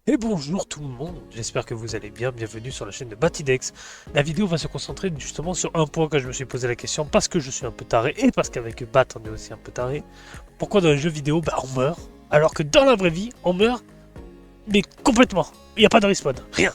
Et bonjour tout le monde, j'espère que vous allez bien, bienvenue sur la chaîne de Batidex. La vidéo va se concentrer justement sur un point que je me suis posé la question parce que je suis un peu taré et parce qu'avec Bat on est aussi un peu taré. Pourquoi dans les jeux vidéo on meurt alors que dans la vraie vie on meurt mais complètement, il n'y a pas de respawn, rien.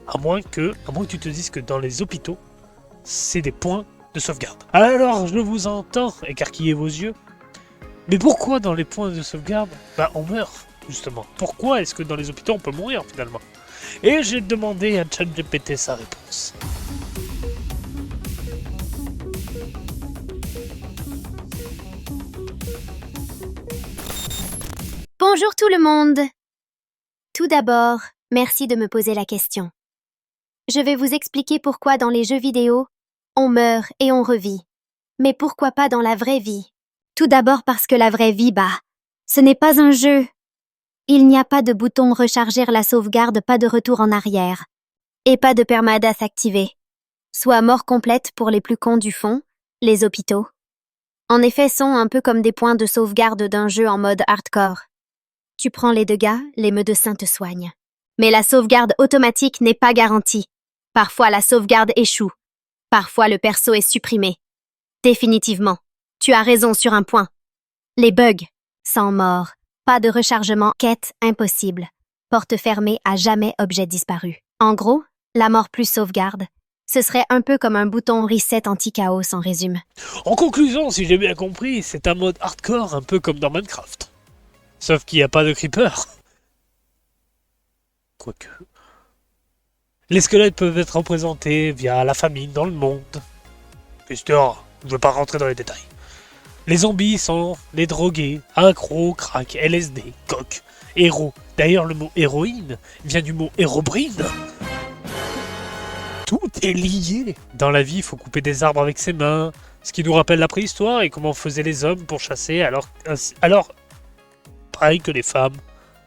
À moins que tu te dises que dans les hôpitaux c'est des points de sauvegarde. Alors je vous entends écarquiller vos yeux, mais pourquoi dans les points de sauvegarde on meurt? Justement, pourquoi est-ce que dans les hôpitaux on peut mourir finalement? Et j'ai demandé à ChatGPT sa réponse. Bonjour tout le monde! Tout d'abord, merci de me poser la question. Je vais vous expliquer pourquoi dans les jeux vidéo, on meurt et on revit. Mais pourquoi pas dans la vraie vie? Tout d'abord parce que la vraie vie, ce n'est pas un jeu. Il n'y a pas de bouton recharger la sauvegarde, pas de retour en arrière. Et pas de permadeath activé. Soit mort complète pour les plus cons du fond, les hôpitaux. En effet, sont un peu comme des points de sauvegarde d'un jeu en mode hardcore. Tu prends les dégâts, les médecins te soignent. Mais la sauvegarde automatique n'est pas garantie. Parfois la sauvegarde échoue. Parfois le perso est supprimé. Définitivement, tu as raison sur un point. Les bugs, sans mort. Pas de rechargement, quête impossible. Porte fermée à jamais objet disparu. En gros, la mort plus sauvegarde. Ce serait un peu comme un bouton reset anti-chaos en résume. En conclusion, si j'ai bien compris, c'est un mode hardcore un peu comme dans Minecraft. Sauf qu'il n'y a pas de creeper. Quoique. Les squelettes peuvent être représentés via la famine dans le monde. Histoire, je ne veux pas rentrer dans les détails. Les zombies sont les drogués, accros, crack, LSD, coq, héros. D'ailleurs, le mot héroïne vient du mot hérobrine. Tout est lié. Dans la vie, il faut couper des arbres avec ses mains, ce qui nous rappelle la préhistoire et comment faisaient les hommes pour chasser, alors pareil que les femmes.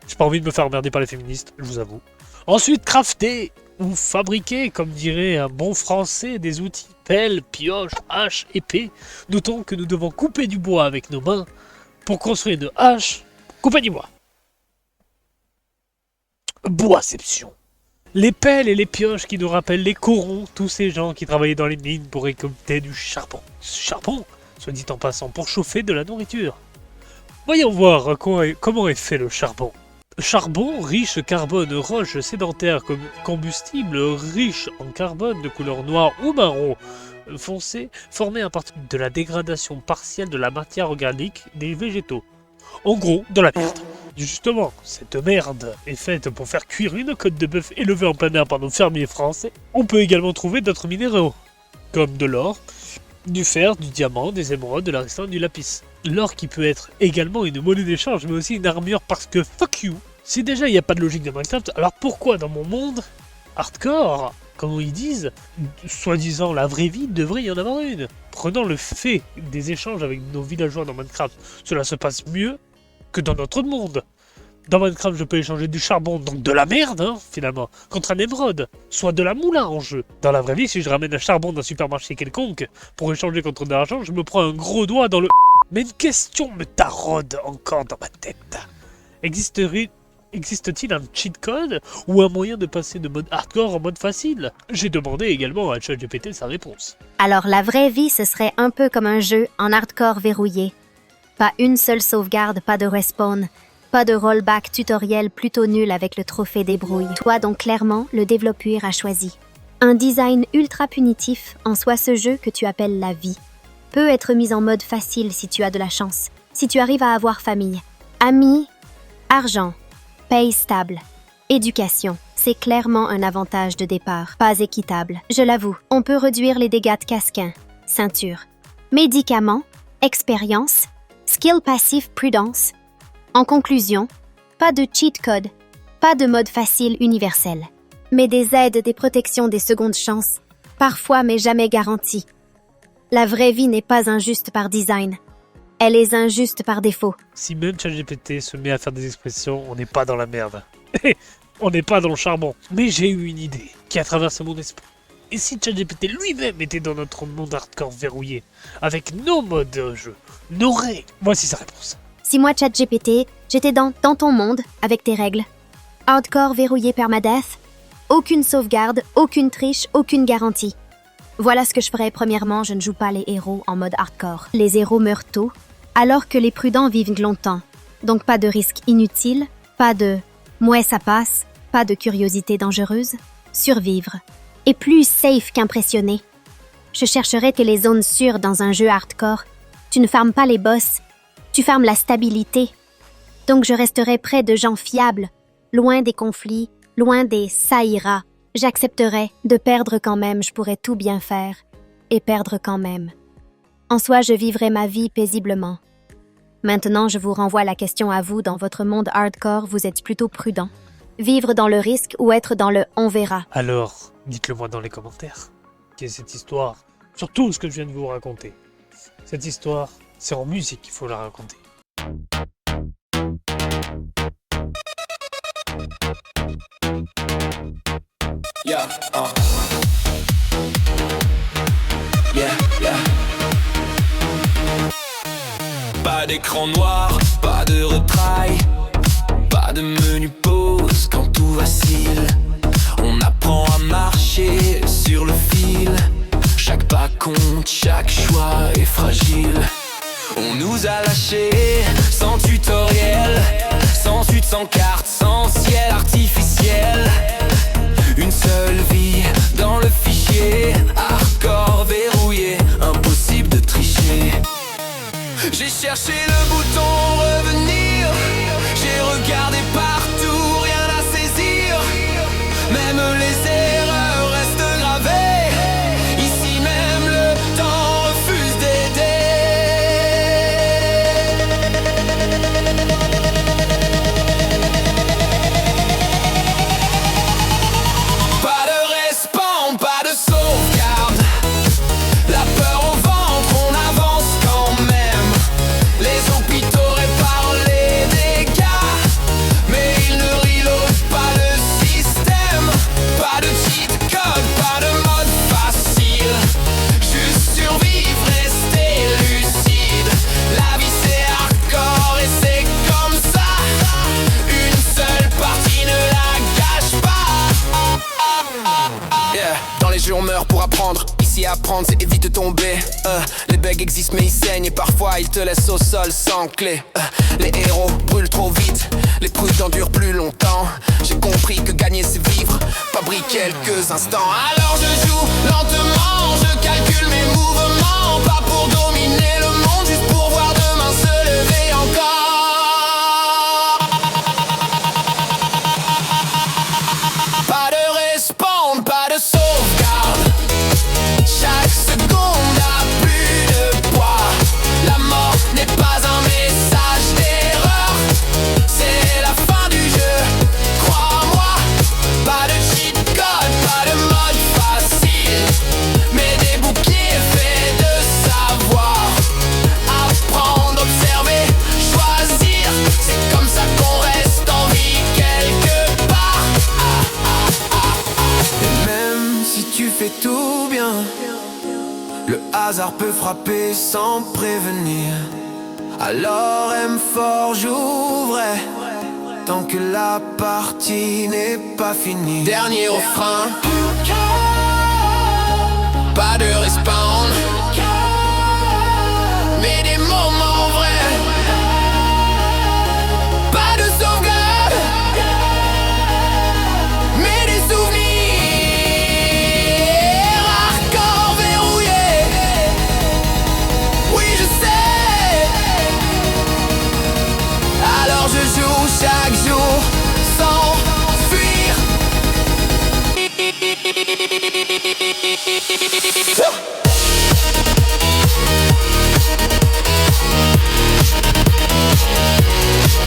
J'ai pas envie de me faire emmerder par les féministes, je vous avoue. Ensuite, crafter ou fabriquer, comme dirait un bon français, des outils, pelle, pioche, hache, épée. Notons que nous devons couper du bois avec nos mains pour construire une hache, couper du bois. Boisception. Les pelles et les pioches qui nous rappellent les corons, tous ces gens qui travaillaient dans les mines pour récolter du charbon. Ce charbon, soit dit en passant, pour chauffer de la nourriture. Voyons voir comment est fait le charbon. Charbon, riche carbone, roche sédentaire comme combustible, riche en carbone de couleur noire ou marron foncé, formé à partir de la dégradation partielle de la matière organique des végétaux. En gros, de la merde. Justement, cette merde est faite pour faire cuire une côte de bœuf élevée en plein air par nos fermiers français. On peut également trouver d'autres minéraux, comme de l'or, du fer, du diamant, des émeraudes, de l'ariston et du lapis. L'or qui peut être également une monnaie d'échange, mais aussi une armure parce que fuck you. Si déjà il n'y a pas de logique dans Minecraft, alors pourquoi dans mon monde hardcore, comme ils disent, soi-disant la vraie vie, devrait y en avoir une? Prenant le fait des échanges avec nos villageois dans Minecraft, cela se passe mieux que dans notre monde. Dans Minecraft, je peux échanger du charbon, donc de la merde, finalement, contre un émeraude, soit de la moula en jeu. Dans la vraie vie, si je ramène un charbon d'un supermarché quelconque pour échanger contre de l'argent, je me prends un gros doigt dans le... Mais une question me taraude encore dans ma tête. Existe-t-il un cheat code ou un moyen de passer de mode hardcore en mode facile? J'ai demandé également à ChatGPT sa réponse. Alors la vraie vie, ce serait un peu comme un jeu en hardcore verrouillé. Pas une seule sauvegarde, pas de respawn. Pas de rollback tutoriel plutôt nul avec le trophée des brouilles. Toi donc clairement, le développeur a choisi. Un design ultra punitif en soi ce jeu que tu appelles la vie. Peut être mis en mode facile si tu as de la chance. Si tu arrives à avoir famille, amis, argent, paye stable, éducation. C'est clairement un avantage de départ. Pas équitable, je l'avoue. On peut réduire les dégâts de casquin, ceinture, médicaments, expérience, skill passif prudence. En conclusion, pas de cheat code, pas de mode facile universel, mais des aides, des protections, des secondes chances, parfois mais jamais garanties. La vraie vie n'est pas injuste par design, elle est injuste par défaut. Si même ChatGPT se met à faire des expressions, on n'est pas dans la merde. On n'est pas dans le charbon. Mais j'ai eu une idée qui a traversé mon esprit. Et si ChatGPT lui-même était dans notre monde hardcore verrouillé, avec nos modes de jeu, nos règles? Voici sa réponse. Si moi, ChatGPT, j'étais dans ton monde, avec tes règles, Hardcore verrouillé permadeath. Aucune sauvegarde, aucune triche, aucune garantie. Voilà ce que je ferais. Premièrement, je ne joue pas les héros en mode hardcore. Les héros meurent tôt, alors que les prudents vivent longtemps. Donc pas de risque inutile, pas de « mouais ça passe », pas de curiosité dangereuse. Survivre. Et plus safe qu'impressionné. Je chercherais les zones sûres dans un jeu hardcore. Tu ne farmes pas les boss, tu farmes la stabilité. Donc je resterai près de gens fiables, loin des conflits, loin des « ça ira ». J'accepterais de perdre quand même, je pourrais tout bien faire, et perdre quand même. En soi, je vivrai ma vie paisiblement. Maintenant, je vous renvoie la question à vous. Dans votre monde hardcore, vous êtes plutôt prudent. Vivre dans le risque ou être dans le « on verra ». Alors, dites-le moi dans les commentaires. Qu'est cette histoire? Surtout ce que je viens de vous raconter. Cette histoire, c'est en musique qu'il faut la raconter. Yeah, yeah, yeah. Pas d'écran noir, pas de retrait, pas de menu pause quand tout vacille. On apprend à marcher sur le fil. Chaque pas compte, chaque choix est fragile. On nous a lâchés sans tutoriel, sans suite, sans carte, sans ciel artificiel. Une seule vie dans le fichier, hardcore verrouillé, impossible de tricher. J'ai cherché le bouton revenir, j'ai regardé partout, rien à saisir. Même les erreurs restent gravées, ici même le temps refuse d'aider. Pas de respawn, pas de sauvegarde, la peur au ventre, on avance quand même. Les hôpitaux réparent les dégâts, mais ils ne reloadent pas le système. Pas de cheat code, pas de mode facile, juste survivre, rester lucide. La vie c'est hardcore et c'est comme ça, une seule partie ne la gâche pas. Yeah. Dans les jeux on meurt pour apprendre, ici apprendre c'est évite de tomber. Les bugs existent mais ils saignent et parfois ils te laissent au sol sans clé. Les héros brûlent trop vite, les prudents durent plus longtemps. J'ai compris que gagner c'est vivre, pas briller quelques instants. Alors je joue lentement, je calcule mes mouvements. Pas pour dominer le monde, juste pour voir demain se lever encore. Pas de respawn, pas de sauvegarde, chaque seconde a plus de poids. La mort n'est pas un message d'erreur, c'est la fin du jeu, crois-moi. Pas de cheat code, pas de mode facile, mais des bouquets faits de savoir. Apprendre, observer, choisir, c'est comme ça qu'on reste en vie quelque part. Et même si tu fais tout bien, le hasard peut frapper sans prévenir. Alors aime fort, joue vrai, tant que la partie n'est pas finie. Dernier refrain, pas de respawn, mais des moments vrais. Pas de sauvegarde, mais des souvenirs. Hardcore verrouillé, oui je sais. Alors je joue chaque jour sans fuir.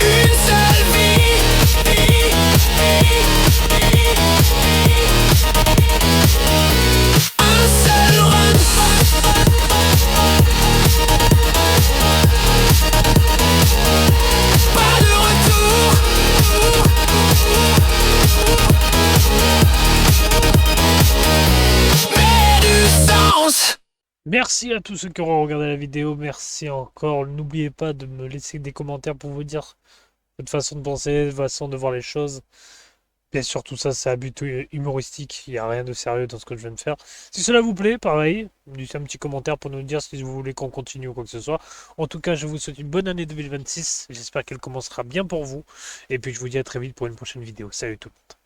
Une seule vie, un seul run. Pas de retour, mais du sens. Merci à tous ceux qui auront regardé la vidéo. Merci encore. N'oubliez pas de me laisser des commentaires pour vous dire votre façon de penser, votre façon de voir les choses. Bien sûr, tout ça, c'est à but humoristique. Il n'y a rien de sérieux dans ce que je viens de faire. Si cela vous plaît, pareil, laissez un petit commentaire pour nous dire si vous voulez qu'on continue ou quoi que ce soit. En tout cas, je vous souhaite une bonne année 2026. J'espère qu'elle commencera bien pour vous. Et puis, je vous dis à très vite pour une prochaine vidéo. Salut tout le monde.